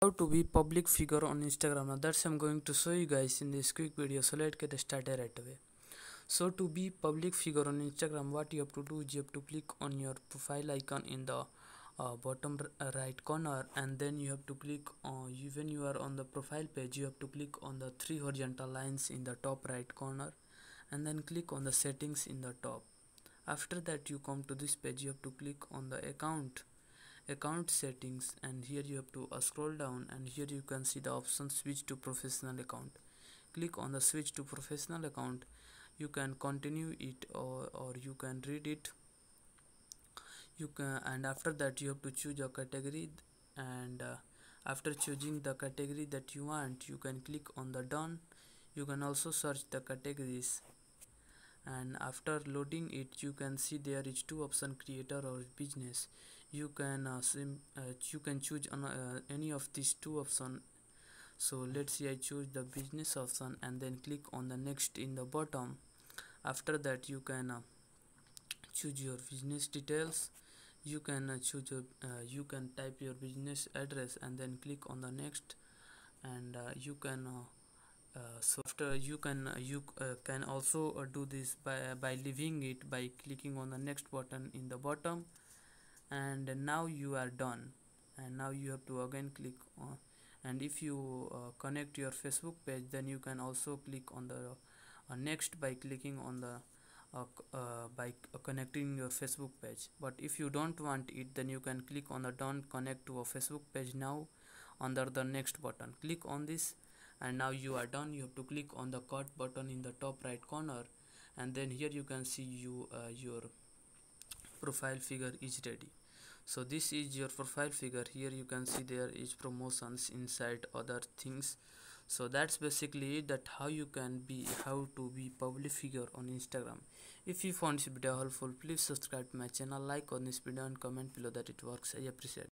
How to be public figure on Instagram. Now that's I'm going to show you guys in this quick video, so let's get started right away. So to be public figure on Instagram, what you have to do is you have to click on your profile icon in the bottom right corner, and then you have to click on when you are on the profile page, you have to click on the three horizontal lines in the top right corner, and then click on the settings in the top. After that, you come to this page, you have to click on the account settings, and here you have to scroll down, and here you can see the option switch to professional account. Click on the switch to professional account. You can continue it, or you can read it. You can, and after that you have to choose a category, and after choosing the category that you want, you can click on the done. You can also search the categories, and after loading it, you can see there is two option, creator or business. You can choose any of these two option. So let's say I choose the business option, and then click on the next in the bottom. After that, you can choose your business details. You can you can type your business address, and then click on the next, and you can so after you can also do this by leaving it by clicking on the next button in the bottom, and now you are done. And now you have to again click on, and if you connect your Facebook page, then you can also click on the next by clicking on the connecting your Facebook page. But if you don't want it, then you can click on the don't connect to a Facebook page now under the next button. Click on this, and now you are done. You have to click on the cut button in the top right corner, and then here you can see your profile figure is ready. So this is your profile figure. Here you can see there is promotions inside other things. So that's basically it, that how to be public figure on Instagram. If you found this video helpful, please subscribe to my channel, like on this video, and comment below that it works. I appreciate it.